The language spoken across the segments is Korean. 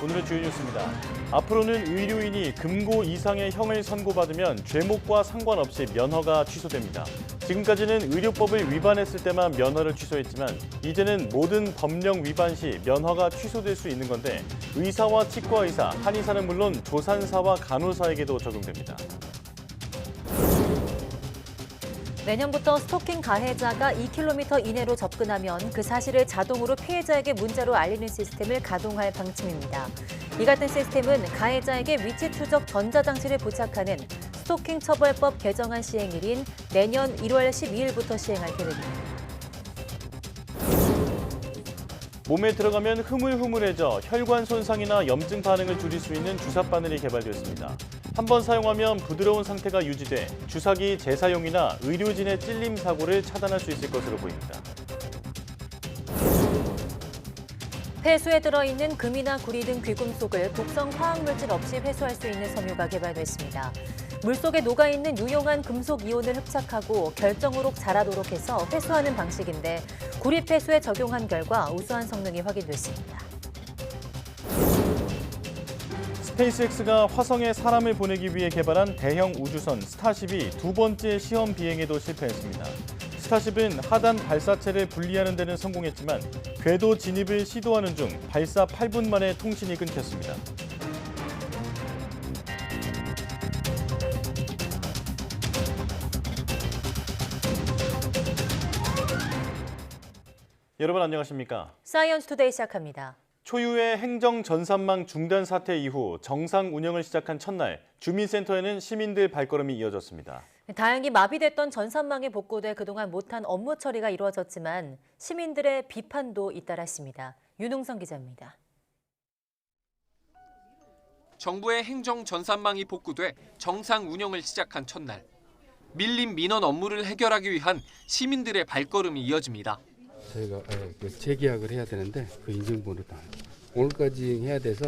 오늘의 주요 뉴스입니다. 앞으로는 의료인이 금고 이상의 형을 선고받으면 죄목과 상관없이 면허가 취소됩니다. 지금까지는 의료법을 위반했을 때만 면허를 취소했지만 이제는 모든 법령 위반 시 면허가 취소될 수 있는 건데 의사와 치과의사, 한의사는 물론 조산사와 간호사에게도 적용됩니다. 내년부터 스토킹 가해자가 2km 이내로 접근하면 그 사실을 자동으로 피해자에게 문자로 알리는 시스템을 가동할 방침입니다. 이 같은 시스템은 가해자에게 위치 추적 전자장치를 부착하는 스토킹 처벌법 개정안 시행일인 내년 1월 12일부터 시행할 계획입니다. 몸에 들어가면 흐물흐물해져 혈관 손상이나 염증 반응을 줄일 수 있는 주사 바늘이 개발되었습니다. 한 번 사용하면 부드러운 상태가 유지돼 주사기 재사용이나 의료진의 찔림 사고를 차단할 수 있을 것으로 보입니다. 폐수에 들어있는 금이나 구리 등 귀금속을 독성 화학물질 없이 회수할 수 있는 섬유가 개발됐습니다. 물속에 녹아있는 유용한 금속 이온을 흡착하고 결정으로 자라도록 해서 회수하는 방식인데 구리 폐수에 적용한 결과 우수한 성능이 확인됐습니다. 스페이스X가 화성에 사람을 보내기 위해 개발한 대형 우주선 스타쉽이 두 번째 시험 비행에도 실패했습니다. 스타쉽은 하단 발사체를 분리하는 데는 성공했지만 궤도 진입을 시도하는 중 발사 8분 만에 통신이 끊겼습니다. 여러분 안녕하십니까? 사이언스 투데이 시작합니다. 초유의 행정 전산망 중단 사태 이후 정상 운영을 시작한 첫날 주민센터에는 시민들 발걸음이 이어졌습니다. 다행히 마비됐던 전산망에 복구돼 그동안 못한 업무 처리가 이루어졌지만 시민들의 비판도 잇따랐습니다. 윤웅성 기자입니다. 정부의 행정 전산망이 복구돼 정상 운영을 시작한 첫날. 밀린 민원 업무를 해결하기 위한 시민들의 발걸음이 이어집니다. 저희가 재계약을 해야 되는데 그 인증번호도 오늘까지 해야 돼서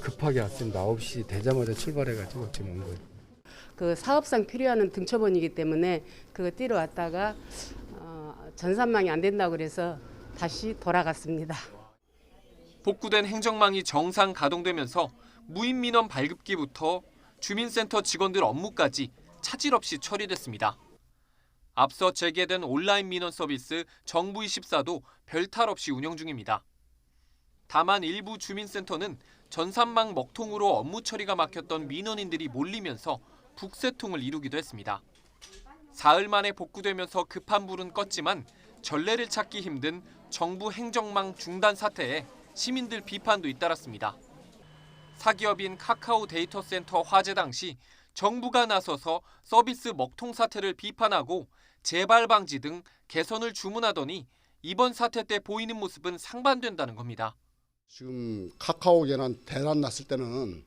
급하게 왔습니다. 9시 되자마자 출발해가지고 지금 온 거예요. 그 사업상 필요한 등초본이기 때문에 그거 띄러 왔다가 전산망이 안 된다고 그래서 다시 돌아갔습니다. 복구된 행정망이 정상 가동되면서 무인 민원 발급기부터 주민센터 직원들 업무까지 차질 없이 처리됐습니다. 앞서 재개된 온라인 민원 서비스 정부24도 별탈 없이 운영 중입니다. 다만 일부 주민센터는 전산망 먹통으로 업무 처리가 막혔던 민원인들이 몰리면서 북새통을 이루기도 했습니다. 사흘 만에 복구되면서 급한 불은 껐지만 전례를 찾기 힘든 정부 행정망 중단 사태에 시민들 비판도 잇따랐습니다. 사기업인 카카오 데이터센터 화재 당시 정부가 나서서 서비스 먹통 사태를 비판하고 재발 방지 등 개선을 주문하더니 이번 사태 때 보이는 모습은 상반된다는 겁니다. 지금 카카오계란 대란 났을 때는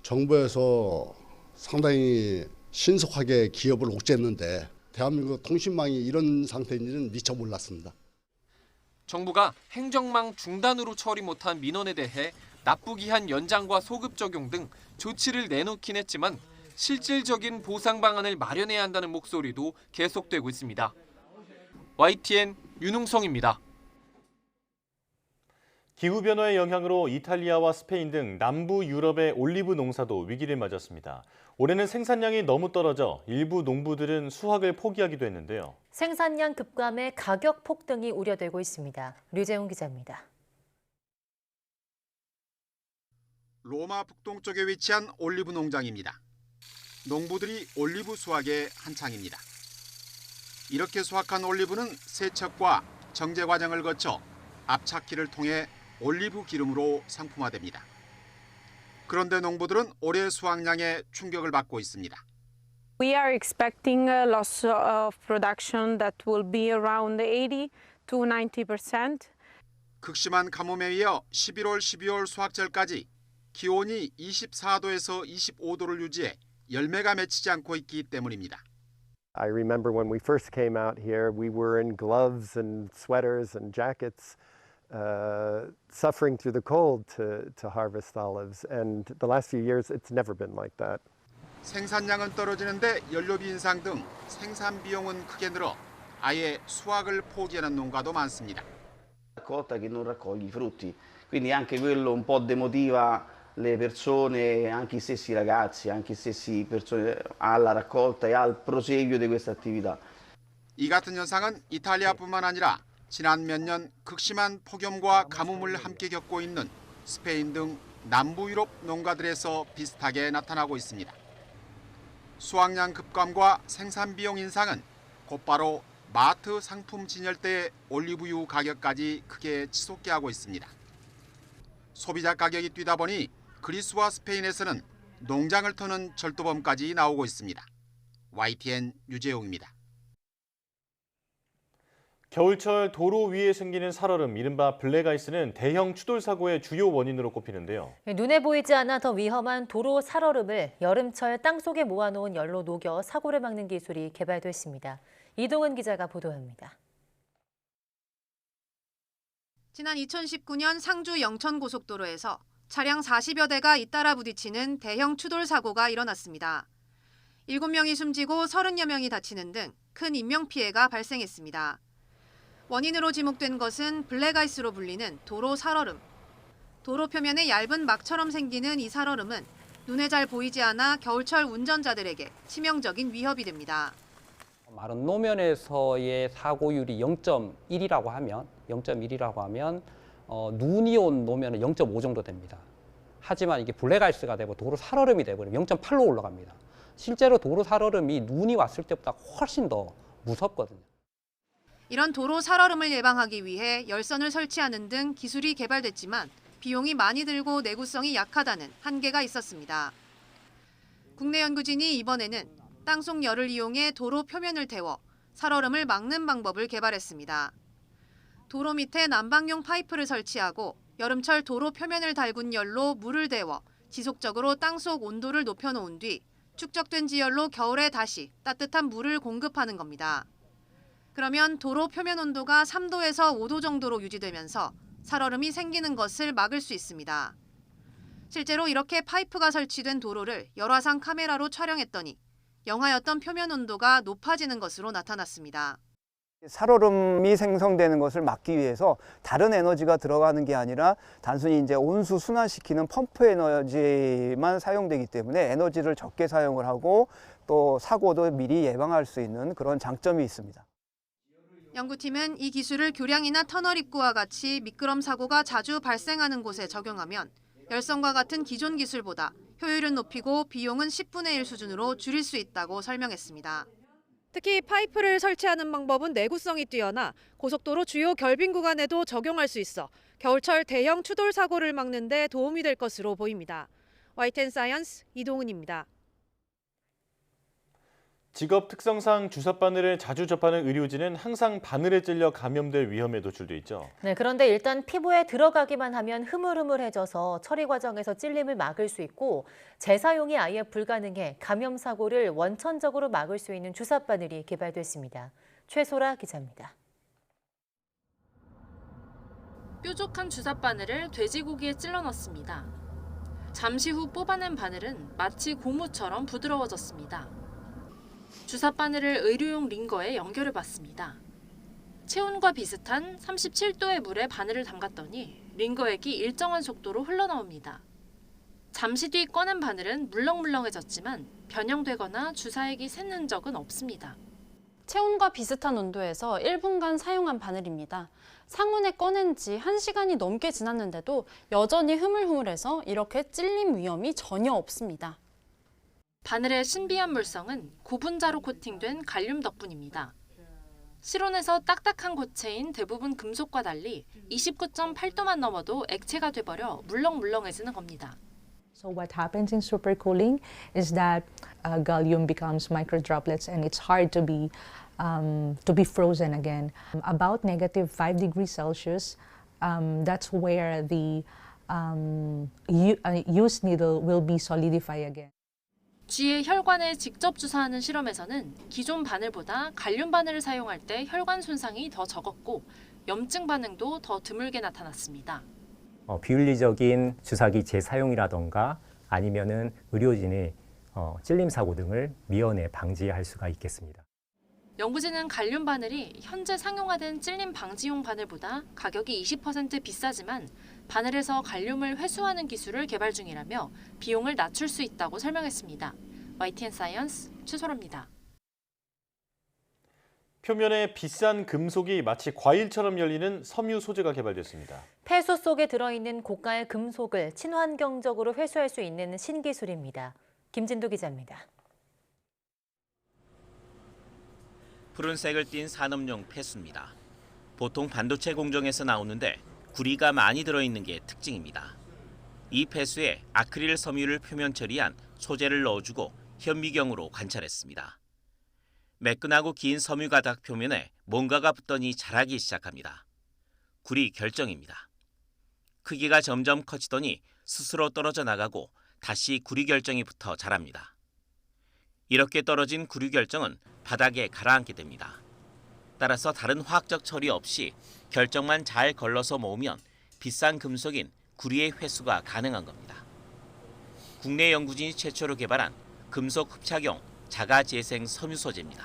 정부에서 상당히 신속하게 기업을 옥죄했는데 대한민국 통신망이 이런 상태인지는 미처 몰랐습니다. 정부가 행정망 중단으로 처리 못한 민원에 대해 납부기한 연장과 소급 적용 등 조치를 내놓긴 했지만 실질적인 보상 방안을 마련해야 한다는 목소리도 계속되고 있습니다. YTN 윤웅성입니다. 기후변화의 영향으로 이탈리아와 스페인 등 남부 유럽의 올리브 농사도 위기를 맞았습니다. 올해는 생산량이 너무 떨어져 일부 농부들은 수확을 포기하기도 했는데요. 생산량 급감에 가격 폭등이 우려되고 있습니다. 류재훈 기자입니다. 로마 북동쪽에 위치한 올리브 농장입니다. 농부들이 올리브 수확에 한창입니다. 이렇게 수확한 올리브는 세척과 정제 과정을 거쳐 압착기를 통해 올리브 기름으로 상품화됩니다. 그런데 농부들은 올해 수확량에 충격을 받고 있습니다. We are expecting a loss of production that will be around 80 to 90%. 극심한 가뭄에 이어 11월, 12월 수확절까지 기온이 24도에서 25도를 유지해 열매가 맺히지 않고 있기 때문입니다. I remember when we first came out here, we were in gloves and sweaters and jackets, suffering through the cold to harvest olives. And the last few years, it's never been like that. 생산량은 떨어지는데 연료비 인상 등 생산 비용은 크게 늘어 아예 수확을 포기하는 농가도 많습니다. Raccolta che non raccoglie i frutti quindi anche quello un po' demotiva le persone, anche i stessi ragazzi, anche i stessi persone alla raccolta e al proseguio di questa attività. 이 같은 현상은 이탈리아뿐만 아니라 지난 몇 년 극심한 폭염과 가뭄을 함께 겪고 있는 스페인 등 남부 유럽 농가들에서 비슷하게 나타나고 있습니다. 수확량 급감과 생산 비용 인상은 곧바로 마트 상품 진열대의 올리브유 가격까지 크게 치솟게 하고 있습니다. 소비자 가격이 뛰다 보니 그리스와 스페인에서는 농장을 터는 절도범까지 나오고 있습니다. YTN 유재용입니다. 겨울철 도로 위에 생기는 살얼음, 이른바 블랙아이스는 대형 추돌 사고의 주요 원인으로 꼽히는데요. 눈에 보이지 않아 더 위험한 도로 살얼음을 여름철 땅속에 모아놓은 열로 녹여 사고를 막는 기술이 개발됐습니다. 이동은 기자가 보도합니다. 지난 2019년 상주 영천고속도로에서 차량 40여 대가 잇따라 부딪히는 대형 추돌 사고가 일어났습니다. 7명이 숨지고 30여 명이 다치는 등 큰 인명피해가 발생했습니다. 원인으로 지목된 것은 블랙아이스로 불리는 도로 살얼음. 도로 표면에 얇은 막처럼 생기는 이 살얼음은 눈에 잘 보이지 않아 겨울철 운전자들에게 치명적인 위협이 됩니다. 마른 노면에서의 사고율이 0.1이라고 하면 눈이 온 노면은 0.5 정도 됩니다. 하지만 이게 블랙아이스가 되고 도로 살얼음이 되버리면 0.8로 올라갑니다. 실제로 도로 살얼음이 눈이 왔을 때보다 훨씬 더 무섭거든요. 이런 도로 살얼음을 예방하기 위해 열선을 설치하는 등 기술이 개발됐지만 비용이 많이 들고 내구성이 약하다는 한계가 있었습니다. 국내 연구진이 이번에는 땅속 열을 이용해 도로 표면을 데워 살얼음을 막는 방법을 개발했습니다. 도로 밑에 난방용 파이프를 설치하고 여름철 도로 표면을 달군 열로 물을 데워 지속적으로 땅속 온도를 높여놓은 뒤 축적된 지열로 겨울에 다시 따뜻한 물을 공급하는 겁니다. 그러면 도로 표면 온도가 3도에서 5도 정도로 유지되면서 살얼음이 생기는 것을 막을 수 있습니다. 실제로 이렇게 파이프가 설치된 도로를 열화상 카메라로 촬영했더니 영하였던 표면 온도가 높아지는 것으로 나타났습니다. 살얼음이 생성되는 것을 막기 위해서 다른 에너지가 들어가는 게 아니라 단순히 이제 온수 순환시키는 펌프 에너지만 사용되기 때문에 에너지를 적게 사용을 하고 또 사고도 미리 예방할 수 있는 그런 장점이 있습니다. 연구팀은 이 기술을 교량이나 터널 입구와 같이 미끄럼 사고가 자주 발생하는 곳에 적용하면 열선과 같은 기존 기술보다 효율은 높이고 비용은 10분의 1 수준으로 줄일 수 있다고 설명했습니다. 특히 파이프를 설치하는 방법은 내구성이 뛰어나 고속도로 주요 결빙 구간에도 적용할 수 있어 겨울철 대형 추돌 사고를 막는 데 도움이 될 것으로 보입니다. YTN 사이언스 이동은입니다. 직업 특성상 주사 바늘을 자주 접하는 의료진은 항상 바늘에 찔려 감염될 위험에 노출돼 있죠. 네, 그런데 일단 피부에 들어가기만 하면 흐물흐물해져서 처리 과정에서 찔림을 막을 수 있고 재사용이 아예 불가능해 감염 사고를 원천적으로 막을 수 있는 주사 바늘이 개발됐습니다. 최소라 기자입니다. 뾰족한 주사 바늘을 돼지고기에 찔러 넣습니다. 잠시 후 뽑아낸 바늘은 마치 고무처럼 부드러워졌습니다. 주사 바늘을 의료용 링거에 연결해 봤습니다. 체온과 비슷한 37도의 물에 바늘을 담갔더니 링거액이 일정한 속도로 흘러나옵니다. 잠시 뒤 꺼낸 바늘은 물렁물렁해졌지만 변형되거나 주사액이 샌 흔적은 없습니다. 체온과 비슷한 온도에서 1분간 사용한 바늘입니다. 상온에 꺼낸 지 1시간이 넘게 지났는데도 여전히 흐물흐물해서 이렇게 찔림 위험이 전혀 없습니다. 바늘의 신비한 물성은 고분자로 코팅된 갈륨 덕분입니다. 실온에서 딱딱한 고체인 대부분 금속과 달리 29.8도만 넘어도 액체가 돼버려 물렁물렁해지는 겁니다. So what happens in supercooling is that gallium becomes microdroplets and it's hard to be frozen again. About negative 5 degrees Celsius, that's where the used needle will be solidified again. 쥐의 혈관에 직접 주사하는 실험에서는 기존 바늘보다 갈륨 바늘을 사용할 때 혈관 손상이 더 적었고 염증 반응도 더 드물게 나타났습니다. 비윤리적인 주사기 재사용이라던가 아니면은 의료진의 찔림 사고 등을 미연에 방지할 수가 있겠습니다. 연구진은 갈륨 바늘이 현재 상용화된 찔림 방지용 바늘보다 가격이 20% 비싸지만 바늘에서 갈륨을 회수하는 기술을 개발 중이라며 비용을 낮출 수 있다고 설명했습니다. YTN 사이언스 최소라입니다. 표면에 비싼 금속이 마치 과일처럼 열리는 섬유 소재가 개발됐습니다. 폐수 속에 들어있는 고가의 금속을 친환경적으로 회수할 수 있는 신기술입니다. 김진도 기자입니다. 푸른색을 띤 산업용 폐수입니다. 보통 반도체 공정에서 나오는데 구리가 많이 들어있는 게 특징입니다. 이 폐수에 아크릴 섬유를 표면 처리한 소재를 넣어주고 현미경으로 관찰했습니다. 매끈하고 긴 섬유 가닥 표면에 뭔가가 붙더니 자라기 시작합니다. 구리 결정입니다. 크기가 점점 커지더니 스스로 떨어져 나가고 다시 구리 결정이 붙어 자랍니다. 이렇게 떨어진 구리 결정은 바닥에 가라앉게 됩니다. 따라서 다른 화학적 처리 없이 결정만 잘 걸러서 모으면 비싼 금속인 구리의 회수가 가능한 겁니다. 국내 연구진이 최초로 개발한 금속 흡착용 자가재생 섬유 소재입니다.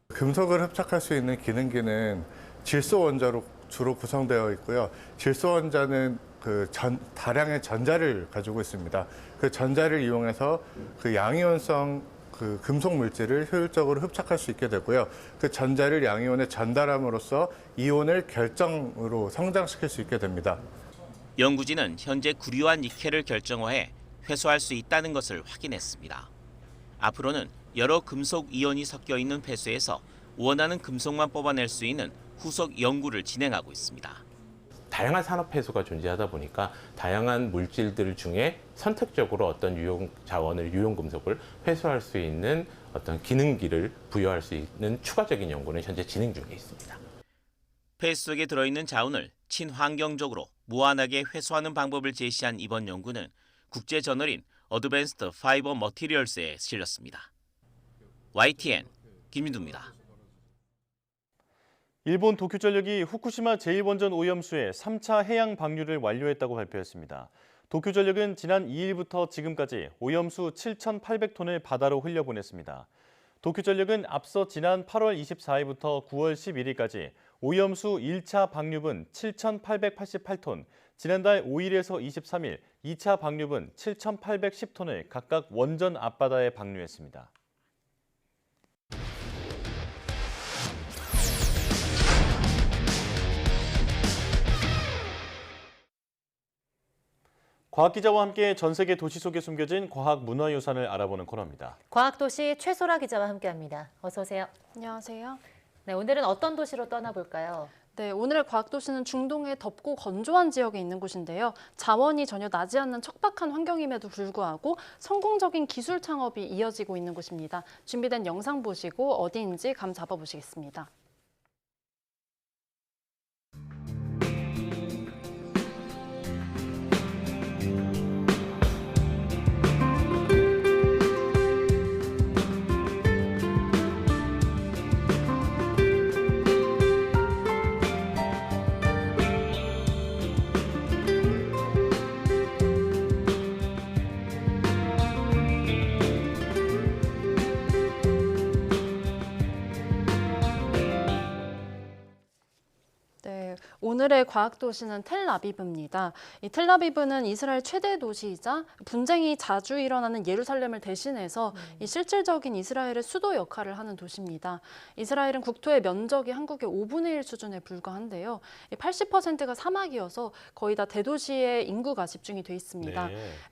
금속을 흡착할 수 있는 기능기는 질소 원자로 주로 구성되어 있고요. 질소 원자는 다량의 전자를 가지고 있습니다. 그 전자를 이용해서 그 양이온성 금속 물질을 효율적으로 흡착할 수 있게 되고요. 그 전자를 양이온에 전달함으로써 이온을 결정으로 성장시킬 수 있게 됩니다. 연구진은 현재 구리와 니켈을 결정화해 회수할 수 있다는 것을 확인했습니다. 앞으로는 여러 금속 이온이 섞여 있는 폐수에서 원하는 금속만 뽑아낼 수 있는 후속 연구를 진행하고 있습니다. 다양한 산업 폐수가 존재하다 보니까 다양한 물질들 중에 선택적으로 어떤 유용 자원을, 유용 금속을 회수할 수 있는 어떤 기능기를 부여할 수 있는 추가적인 연구는 현재 진행 중에 있습니다. 폐수 속에 들어있는 자원을 친환경적으로 무한하게 회수하는 방법을 제시한 이번 연구는 국제 저널인 어드밴스드 파이버 머티리얼스에 실렸습니다. YTN 김민두입니다. 일본 도쿄전력이 후쿠시마 제1원전 오염수의 3차 해양 방류를 완료했다고 발표했습니다. 도쿄전력은 지난 2일부터 지금까지 오염수 7,800톤을 바다로 흘려보냈습니다. 도쿄전력은 앞서 지난 8월 24일부터 9월 11일까지 오염수 1차 방류분 7,888톤, 지난달 5일에서 23일 2차 방류분 7,810톤을 각각 원전 앞바다에 방류했습니다. 과학기자와 함께 전 세계 도시 속에 숨겨진 과학 문화유산을 알아보는 코너입니다. 과학도시 최소라 기자와 함께합니다. 어서 오세요. 안녕하세요. 네, 오늘은 어떤 도시로 떠나볼까요? 네, 오늘의 과학도시는 중동의 덥고 건조한 지역에 있는 곳인데요. 자원이 전혀 나지 않는 척박한 환경임에도 불구하고 성공적인 기술 창업이 이어지고 있는 곳입니다. 준비된 영상 보시고 어디인지 감 잡아보시겠습니다. 오늘의 과학도시는 텔아비브입니다. 이 텔아비브는 이스라엘 최대 도시이자 분쟁이 자주 일어나는 예루살렘을 대신해서 이 실질적인 이스라엘의 수도 역할을 하는 도시입니다. 이스라엘은 국토의 면적이 한국의 5분의 1 수준에 불과한데요. 80%가 사막이어서 거의 다 대도시의 인구가 집중이 돼 있습니다.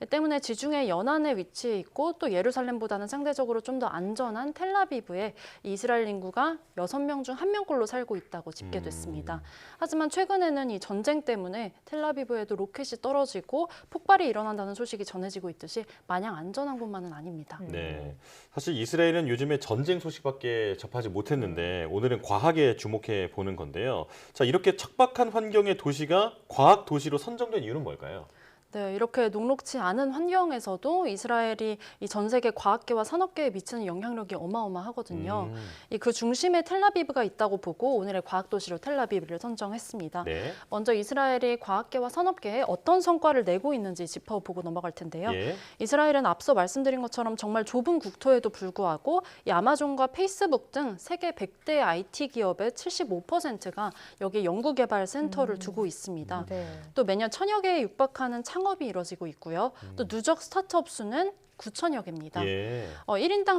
때문에 지중해 연안에 위치해 있고 또 예루살렘보다는 상대적으로 좀 더 안전한 텔아비브에 이스라엘 인구가 6명 중 1명꼴로 살고 있다고 집계됐습니다. 하지만 최근에는 이 전쟁 때문에 텔아비브에도 로켓이 떨어지고 폭발이 일어난다는 소식이 전해지고 있듯이 마냥 안전한 곳만은 아닙니다. 네, 사실 이스라엘은 요즘에 전쟁 소식밖에 접하지 못했는데 오늘은 과학에 주목해 보는 건데요. 자, 이렇게 척박한 환경의 도시가 과학 도시로 선정된 이유는 뭘까요? 네, 이렇게 녹록지 않은 환경에서도 이스라엘이 이 전 세계 과학계와 산업계에 미치는 영향력이 어마어마하거든요. 그 중심에 텔아비브가 있다고 보고 오늘의 과학도시로 텔아비브를 선정했습니다. 네. 먼저 이스라엘이 과학계와 산업계에 어떤 성과를 내고 있는지 짚어보고 넘어갈 텐데요. 예. 이스라엘은 앞서 말씀드린 것처럼 정말 좁은 국토에도 불구하고 이 아마존과 페이스북 등 세계 100대 IT 기업의 75%가 여기 연구개발 센터를 두고 있습니다. 또 매년 1000여 개에 육박하는 창업이 이뤄지고 있고요. 또 누적 스타트업 수는 9천여 개입니다. 예. 1인당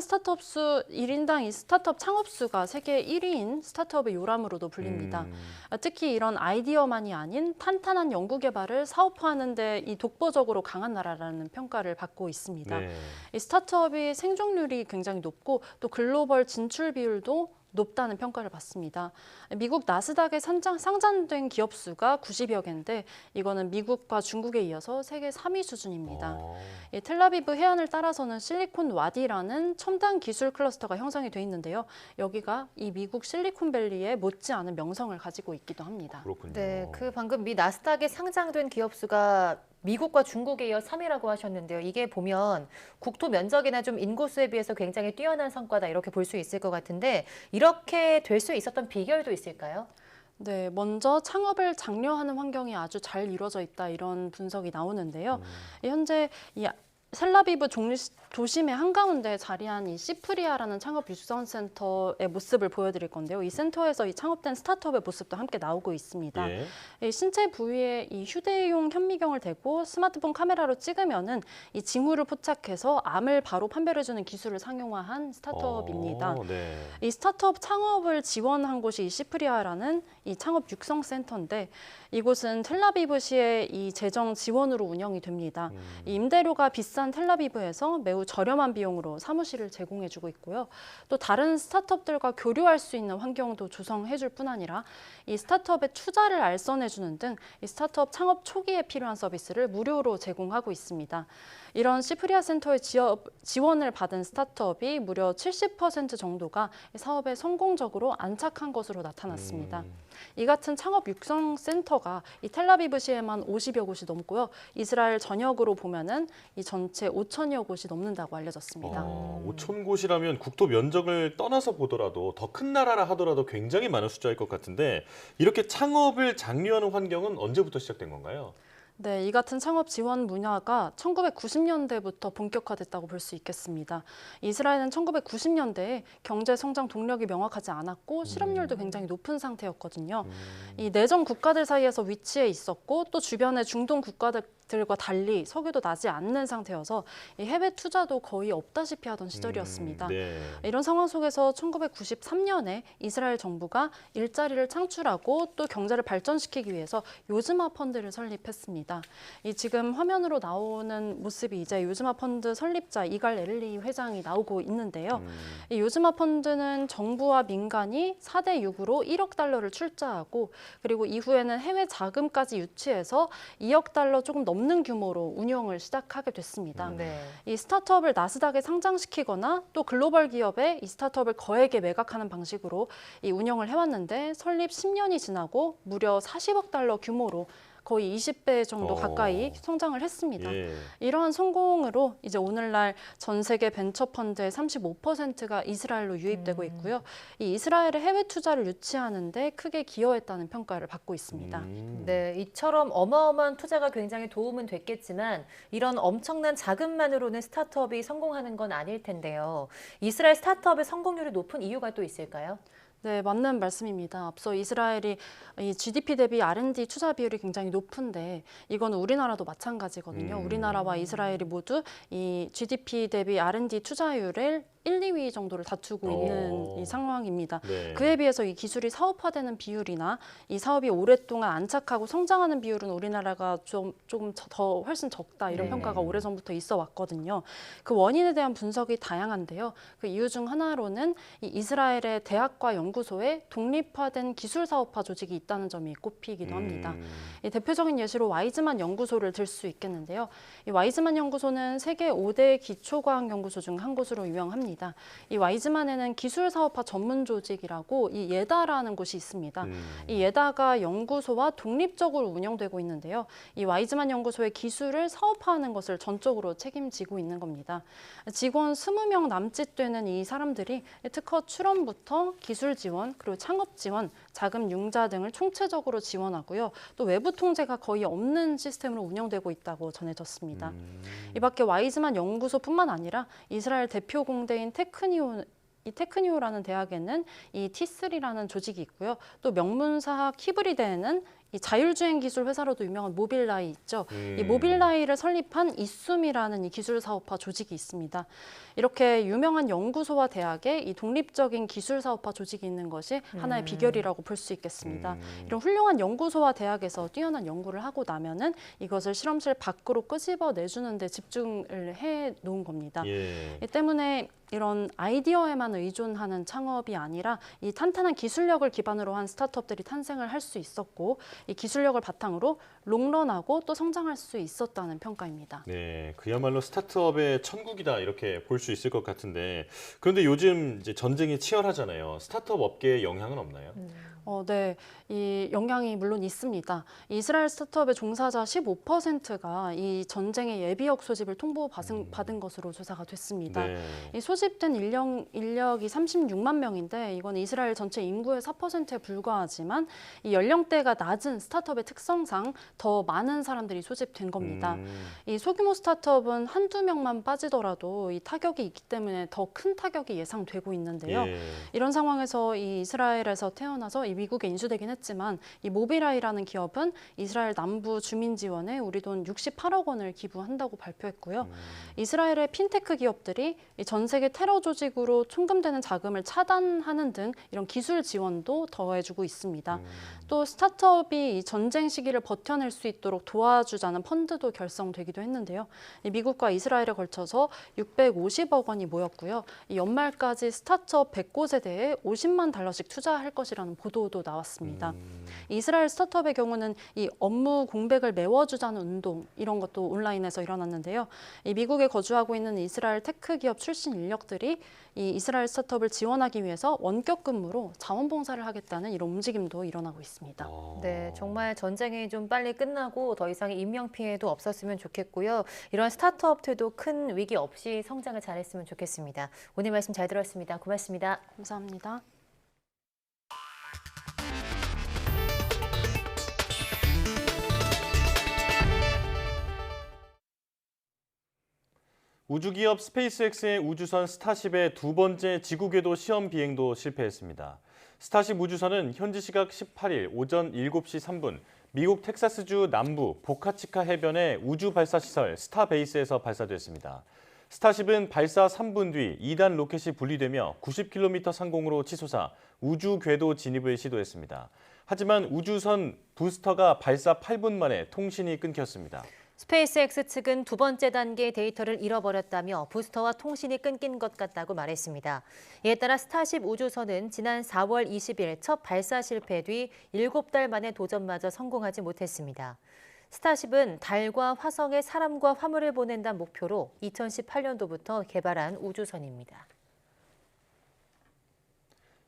이 스타트업 창업 수가 세계 1위인 스타트업의 요람으로도 불립니다. 특히 이런 아이디어만이 아닌 탄탄한 연구 개발을 사업화하는 데 이 독보적으로 강한 나라라는 평가를 받고 있습니다. 네. 이 스타트업이 생존율이 굉장히 높고 또 글로벌 진출 비율도 높다는 평가를 받습니다. 미국 나스닥에 상장된 기업 수가 90여 개인데 이거는 미국과 중국에 이어서 세계 3위 수준입니다. 텔아비브 해안을 따라서는 실리콘 와디라는 첨단 기술 클러스터가 형성이 돼 있는데요. 여기가 이 미국 실리콘밸리에 못지않은 명성을 가지고 있기도 합니다. 그렇군요. 네, 방금 미 나스닥에 상장된 기업 수가 미국과 중국에 이어 3위라고 하셨는데요. 이게 보면 국토 면적이나 좀 인구수에 비해서 굉장히 뛰어난 성과다 이렇게 볼 수 있을 것 같은데 이렇게 될 수 있었던 비결도 있을까요? 네, 먼저 창업을 장려하는 환경이 아주 잘 이루어져 있다 이런 분석이 나오는데요. 현재 이 텔아비브 도심의 한가운데 자리한 이 시프리아라는 창업 유선 센터의 모습을 보여드릴 건데요. 이 센터에서 이 창업된 스타트업의 모습도 함께 나오고 있습니다. 예. 이 신체 부위에 이 휴대용 현미경을 대고 스마트폰 카메라로 찍으면은 이 징후를 포착해서 암을 바로 판별해주는 기술을 상용화한 스타트업입니다. 네. 이 스타트업 창업을 지원한 곳이 이 시프리아라는 이 창업 육성 센터인데 이곳은 텔아비브시의 이 재정 지원으로 운영이 됩니다. 이 임대료가 비싼 텔아비브에서 매우 저렴한 비용으로 사무실을 제공해주고 있고요. 또 다른 스타트업들과 교류할 수 있는 환경도 조성해줄 뿐 아니라 이 스타트업의 투자를 알선해주는 등 이 스타트업 창업 초기에 필요한 서비스를 무료로 제공하고 있습니다. 이런 시프리아 센터의 지원을 받은 스타트업이 무려 70% 정도가 사업에 성공적으로 안착한 것으로 나타났습니다. 이 같은 창업 육성 센터가 이 텔아비브시에만 50여 곳이 넘고요. 이스라엘 전역으로 보면은 이 전체 5천여 곳이 넘는다고 알려졌습니다. 5천 곳이라면 국토 면적을 떠나서 보더라도 더 큰 나라라 하더라도 굉장히 많은 숫자일 것 같은데 이렇게 창업을 장려하는 환경은 언제부터 시작된 건가요? 네, 이 같은 창업 지원 분야가 1990년대부터 본격화됐다고 볼 수 있겠습니다. 이스라엘은 1990년대에 경제 성장 동력이 명확하지 않았고 실업률도 굉장히 높은 상태였거든요. 이 내전 국가들 사이에서 위치해 있었고 또 주변의 중동 국가들과 달리 석유도 나지 않는 상태여서 이 해외 투자도 거의 없다시피 하던 시절이었습니다. 네. 이런 상황 속에서 1993년에 이스라엘 정부가 일자리를 창출하고 또 경제를 발전시키기 위해서 요즈마 펀드를 설립했습니다. 이 지금 화면으로 나오는 모습이 이제 요즈마 펀드 설립자 이갈 엘리 회장이 나오고 있는데요. 이 요즈마 펀드는 정부와 민간이 4대 6으로 1억 달러를 출자하고 그리고 이후에는 해외 자금까지 유치해서 2억 달러 조금 넘는 규모로 운영을 시작하게 됐습니다. 이 스타트업을 나스닥에 상장시키거나 또 글로벌 기업에 이 스타트업을 거액에 매각하는 방식으로 이 운영을 해왔는데 설립 10년이 지나고 무려 40억 달러 규모로 거의 20배 정도 가까이 성장을 했습니다. 예. 이러한 성공으로 이제 오늘날 전 세계 벤처 펀드의 35%가 이스라엘로 유입되고 있고요. 이 이스라엘의 해외 투자를 유치하는 데 크게 기여했다는 평가를 받고 있습니다. 네, 이처럼 어마어마한 투자가 굉장히 도움은 됐겠지만 이런 엄청난 자금만으로는 스타트업이 성공하는 건 아닐 텐데요. 이스라엘 스타트업의 성공률이 높은 이유가 또 있을까요? 네, 맞는 말씀입니다. 앞서 이스라엘이 이 GDP 대비 R&D 투자 비율이 굉장히 높은데 이건 우리나라도 마찬가지거든요. 우리나라와 이스라엘이 모두 이 GDP 대비 R&D 투자율을 1, 2위 정도를 다투고 있는 이 상황입니다. 네. 그에 비해서 이 기술이 사업화되는 비율이나 이 사업이 오랫동안 안착하고 성장하는 비율은 우리나라가 조금 더 훨씬 적다 이런 평가가 오래전부터 있어 왔거든요. 그 원인에 대한 분석이 다양한데요. 그 이유 중 하나로는 이 이스라엘의 대학과 연구 연구소에 독립화된 기술 사업화 조직이 있다는 점이 꼽히기도 합니다. 이 대표적인 예시로 와이즈만 연구소를 들 수 있겠는데요. 이 와이즈만 연구소는 세계 5대 기초과학 연구소 중 한 곳으로 유명합니다. 이 와이즈만에는 기술 사업화 전문 조직이라고 이 예다라는 곳이 있습니다. 이 예다가 연구소와 독립적으로 운영되고 있는데요. 이 와이즈만 연구소의 기술을 사업화하는 것을 전적으로 책임지고 있는 겁니다. 직원 20명 남짓 되는 이 사람들이 특허 출원부터 기술 지원, 그리고 창업 지원, 자금 융자 등을 총체적으로 지원하고요. 또 외부 통제가 거의 없는 시스템으로 운영되고 있다고 전해졌습니다. 이 밖에 와이즈만 연구소뿐만 아니라 이스라엘 대표 공대인 테크니오라는 대학에는 이 T3라는 조직이 있고요. 또 명문사 키브리대에는 이 자율주행 기술 회사로도 유명한 모빌라이 있죠. 이 모빌라이를 설립한 이숨이라는 이 기술 사업화 조직이 있습니다. 이렇게 유명한 연구소와 대학에 이 독립적인 기술 사업화 조직이 있는 것이 하나의 비결이라고 볼 수 있겠습니다. 이런 훌륭한 연구소와 대학에서 뛰어난 연구를 하고 나면은 이것을 실험실 밖으로 끄집어 내주는 데 집중을 해 놓은 겁니다. 이 때문에 이런 아이디어에만 의존하는 창업이 아니라 이 탄탄한 기술력을 기반으로 한 스타트업들이 탄생을 할 수 있었고 이 기술력을 바탕으로 롱런하고 또 성장할 수 있었다는 평가입니다. 네, 그야말로 스타트업의 천국이다 이렇게 볼 수 있을 것 같은데 그런데 요즘 이제 전쟁이 치열하잖아요. 스타트업 업계에 영향은 없나요? 네, 이 영향이 물론 있습니다. 이스라엘 스타트업의 종사자 15%가 이 전쟁의 예비역 소집을 통보받은 것으로 조사가 됐습니다. 네. 이 소집된 인력이 36만 명인데 이건 이스라엘 전체 인구의 4%에 불과하지만 이 연령대가 낮은 스타트업의 특성상 더 많은 사람들이 소집된 겁니다. 이 소규모 스타트업은 한두 명만 빠지더라도 이 타격이 있기 때문에 더 큰 타격이 예상되고 있는데요. 이런 상황에서 이 이스라엘에서 태어나서 이 미국에 인수되긴 했지만 이 모빌아이라는 기업은 이스라엘 남부 주민 지원에 우리 돈 68억 원을 기부한다고 발표했고요. 이스라엘의 핀테크 기업들이 전 세계 테러 조직으로 총금되는 자금을 차단하는 등 이런 기술 지원도 더해주고 있습니다. 또 스타트업이 이 전쟁 시기를 버텨낼 수 있도록 도와주자는 펀드도 결성되기도 했는데요. 이 미국과 이스라엘에 걸쳐서 650억 원이 모였고요. 이 연말까지 스타트업 100곳에 대해 $50만 투자할 것이라는 보도도 나왔습니다. 이스라엘 스타트업의 경우는 이 업무 공백을 메워주자는 운동 이런 것도 온라인에서 일어났는데요. 이 미국에 거주하고 있는 이스라엘 테크 기업 출신 인력들이 이 이스라엘 스타트업을 지원하기 위해서 원격 근무로 자원봉사를 하겠다는 이런 움직임도 일어나고 있습니다. 네, 정말 전쟁이 좀 빨리 끝나고 더 이상의 인명 피해도 없었으면 좋겠고요. 이런 스타트업들도 큰 위기 없이 성장을 잘했으면 좋겠습니다. 오늘 말씀 잘 들었습니다. 고맙습니다. 감사합니다. 우주기업 스페이스X의 우주선 스타쉽의 두 번째 지구궤도 시험 비행도 실패했습니다. 스타쉽 우주선은 현지 시각 18일 오전 7시 3분 미국 텍사스주 남부 보카치카 해변의 우주 발사 시설 스타베이스에서 발사됐습니다. 스타쉽은 발사 3분 뒤 2단 로켓이 분리되며 90km 상공으로 치솟아 우주 궤도 진입을 시도했습니다. 하지만 우주선 부스터가 발사 8분 만에 통신이 끊겼습니다. 스페이스X 측은 두 번째 단계의 데이터를 잃어버렸다며 부스터와 통신이 끊긴 것 같다고 말했습니다. 이에 따라 스타쉽 우주선은 지난 4월 20일 첫 발사 실패 뒤 7달 만에 도전마저 성공하지 못했습니다. 스타쉽은 달과 화성에 사람과 화물을 보낸다는 목표로 2018년도부터 개발한 우주선입니다.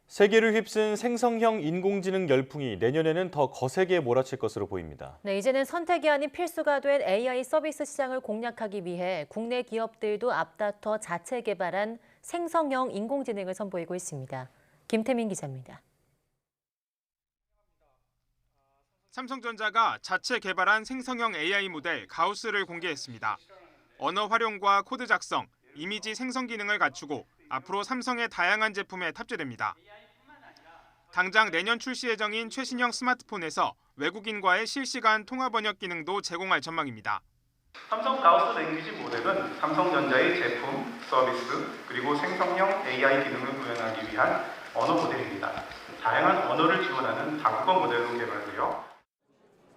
세계를 휩쓴 생성형 인공지능 열풍이 내년에는 더 거세게 몰아칠 것으로 보입니다. 네, 이제는 선택이 아닌 필수가 된 AI 서비스 시장을 공략하기 위해 국내 기업들도 앞다퉈 자체 개발한 생성형 인공지능을 선보이고 있습니다. 김태민 기자입니다. 삼성전자가 자체 개발한 생성형 AI 모델 가우스를 공개했습니다. 언어 활용과 코드 작성, 이미지 생성 기능을 갖추고 앞으로 삼성의 다양한 제품에 탑재됩니다. 당장 내년 출시 예정인 최신형 스마트폰에서 외국인과의 실시간 통화 번역 기능도 제공할 전망입니다. 삼성 가우스 랭귀지 모델은 삼성전자의 제품, 서비스, 그리고 생성형 AI 기능을 구현하기 위한 언어 모델입니다. 다양한 언어를 지원하는 다국어 모델로 개발되어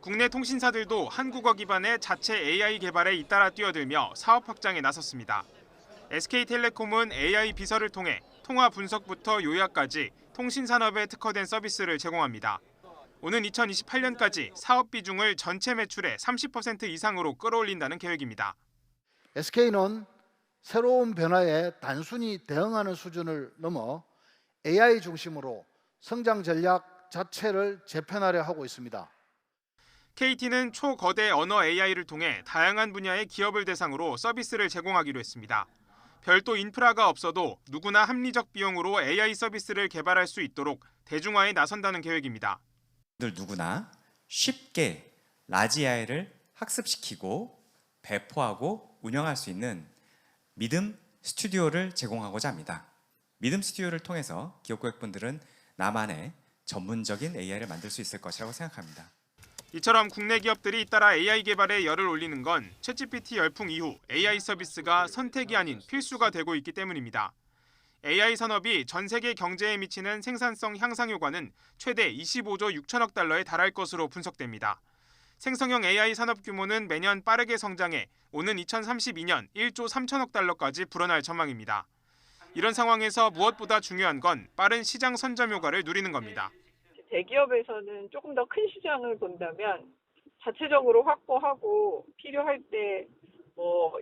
국내 통신사들도 한국어 기반의 자체 AI 개발에 잇따라 뛰어들며 사업 확장에 나섰습니다. SK텔레콤은 AI 비서를 통해 통화 분석부터 요약까지 통신산업에 특화된 서비스를 제공합니다. 오는 2028년까지 사업 비중을 전체 매출의 30% 이상으로 끌어올린다는 계획입니다. SK는 새로운 변화에 단순히 대응하는 수준을 넘어 AI 중심으로 성장 전략 자체를 재편하려 하고 있습니다. KT는 초거대 언어 AI를 통해 다양한 분야의 기업을 대상으로 서비스를 제공하기로 했습니다. 별도 인프라가 없어도 누구나 합리적 비용으로 AI 서비스를 개발할 수 있도록 대중화에 나선다는 계획입니다. 누구나 쉽게 라지 AI를 학습시키고 배포하고 운영할 수 있는 믿음 스튜디오를 제공하고자 합니다. 믿음 스튜디오를 통해서 기업 고객분들은 나만의 전문적인 AI를 만들 수 있을 것이라고 생각합니다. 이처럼 국내 기업들이 잇따라 AI 개발에 열을 올리는 건 챗GPT 열풍 이후 AI 서비스가 선택이 아닌 필수가 되고 있기 때문입니다. AI 산업이 전 세계 경제에 미치는 생산성 향상 효과는 최대 25조 6천억 달러에 달할 것으로 분석됩니다. 생성형 AI 산업 규모는 매년 빠르게 성장해 오는 2032년 1조 3천억 달러까지 불어날 전망입니다. 이런 상황에서 무엇보다 중요한 건 빠른 시장 선점 효과를 누리는 겁니다. 대기업에서는 조금 더 큰 시장을 본다면 자체적으로 확보하고 필요할 때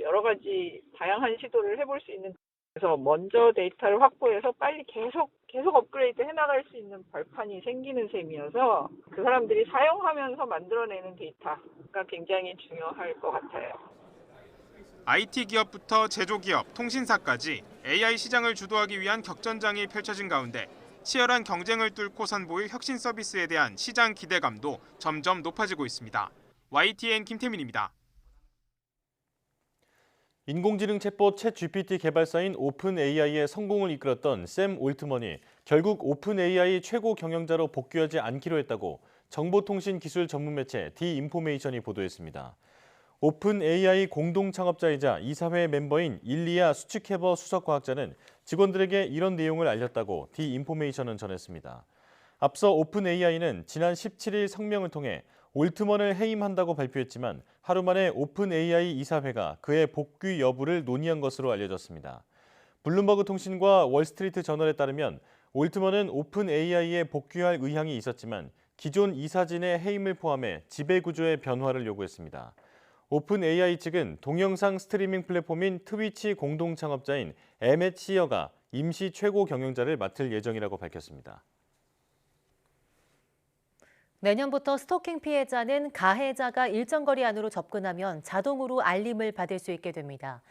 여러 가지 다양한 시도를 해볼 수 있는, 그래서 먼저 데이터를 확보해서 빨리 계속 업그레이드 해나갈 수 있는 발판이 생기는 셈이어서 그 사람들이 사용하면서 만들어내는 데이터가 굉장히 중요할 것 같아요. IT 기업부터 제조기업, 통신사까지 AI 시장을 주도하기 위한 격전장이 펼쳐진 가운데 치열한 경쟁을 뚫고 선보일 혁신 서비스에 대한 시장 기대감도 점점 높아지고 있습니다. YTN 김태민입니다. 인공지능 챗봇 챗GPT 개발사인 오픈AI의 성공을 이끌었던 샘 올트먼이 결국 오픈AI 최고 경영자로 복귀하지 않기로 했다고 정보통신기술 전문 매체 디인포메이션이 보도했습니다. 오픈AI 공동 창업자이자 이사회 멤버인 일리아 수츠케버 수석과학자는 직원들에게 이런 내용을 알렸다고 디인포메이션은 전했습니다. 앞서 오픈AI는 지난 17일 성명을 통해 올트먼을 해임한다고 발표했지만 하루 만에 오픈AI 이사회가 그의 복귀 여부를 논의한 것으로 알려졌습니다. 블룸버그 통신과 월스트리트 저널에 따르면 올트먼은 오픈AI에 복귀할 의향이 있었지만 기존 이사진의 해임을 포함해 지배구조의 변화를 요구했습니다. 오픈AI 측은 동영상 스트리밍 플랫폼인 트위치 공동 창업자인 에멧 시어가 임시 최고 경영자를 맡을 예정이라고 밝혔습니다. 내년부터 스토킹 피해자는 가해자가 일정 거리 안으로 접근하면 자동으로 알림을 받을 수 있게 됩니다.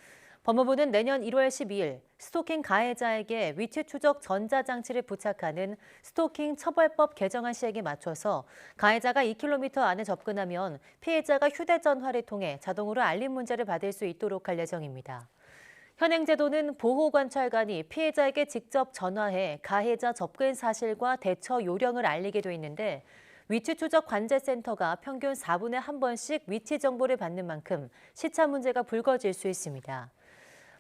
법무부는 내년 1월 12일 스토킹 가해자에게 위치 추적 전자장치를 부착하는 스토킹 처벌법 개정안 시행에 맞춰서 가해자가 2km 안에 접근하면 피해자가 휴대전화를 통해 자동으로 알림 문자를 받을 수 있도록 할 예정입니다. 현행 제도는 보호관찰관이 피해자에게 직접 전화해 가해자 접근 사실과 대처 요령을 알리게 돼 있는데 위치 추적 관제센터가 평균 4분에 한 번씩 위치 정보를 받는 만큼 시차 문제가 불거질 수 있습니다.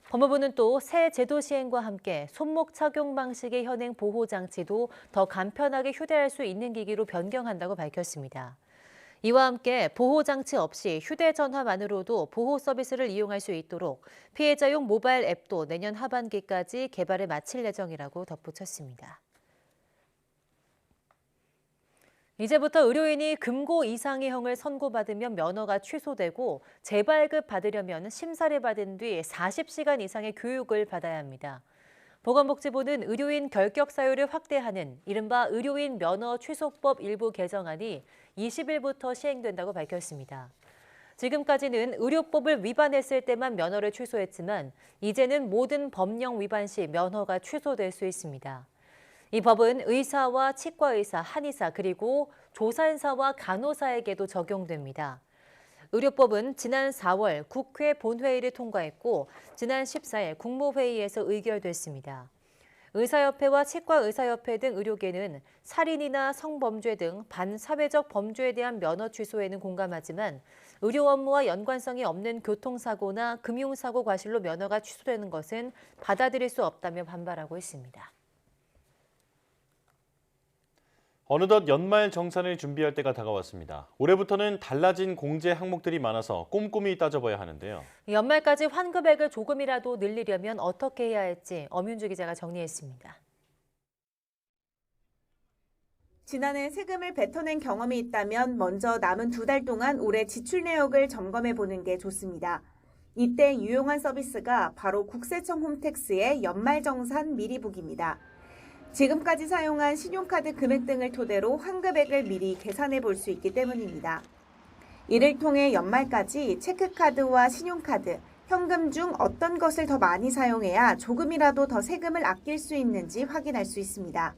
법무부는 또 새 제도 시행과 함께 손목 착용 방식의 현행 보호 장치도 더 간편하게 휴대할 수 있는 기기로 변경한다고 밝혔습니다. 이와 함께 보호 장치 없이 휴대전화만으로도 보호 서비스를 이용할 수 있도록 피해자용 모바일 앱도 내년 하반기까지 개발을 마칠 예정이라고 덧붙였습니다. 이제부터 의료인이 금고 이상의 형을 선고받으면 면허가 취소되고 재발급 받으려면 심사를 받은 뒤 40시간 이상의 교육을 받아야 합니다. 보건복지부는 의료인 결격 사유를 확대하는 이른바 의료인 면허 취소법 일부 개정안이 20일부터 시행된다고 밝혔습니다. 지금까지는 의료법을 위반했을 때만 면허를 취소했지만 이제는 모든 법령 위반 시 면허가 취소될 수 있습니다. 이 법은 의사와 치과의사, 한의사 그리고 조산사와 간호사에게도 적용됩니다. 의료법은 지난 4월 국회 본회의를 통과했고 지난 14일 국무회의에서 의결됐습니다. 의사협회와 치과의사협회 등 의료계는 살인이나 성범죄 등 반사회적 범죄에 대한 면허 취소에는 공감하지만 의료 업무와 연관성이 없는 교통사고나 금융사고 과실로 면허가 취소되는 것은 받아들일 수 없다며 반발하고 있습니다. 어느덧 연말 정산을 준비할 때가 다가왔습니다. 올해부터는 달라진 공제 항목들이 많아서 꼼꼼히 따져봐야 하는데요. 연말까지 환급액을 조금이라도 늘리려면 어떻게 해야 할지 엄윤주 기자가 정리했습니다. 지난해 세금을 뱉어낸 경험이 있다면 먼저 남은 2달 동안 올해 지출 내역을 점검해 보는 게 좋습니다. 이때 유용한 서비스가 바로 국세청 홈택스의 연말정산 미리북입니다. 지금까지 사용한 신용카드 금액 등을 토대로 환급액을 미리 계산해 볼 수 있기 때문입니다. 이를 통해 연말까지 체크카드와 신용카드, 현금 중 어떤 것을 더 많이 사용해야 조금이라도 더 세금을 아낄 수 있는지 확인할 수 있습니다.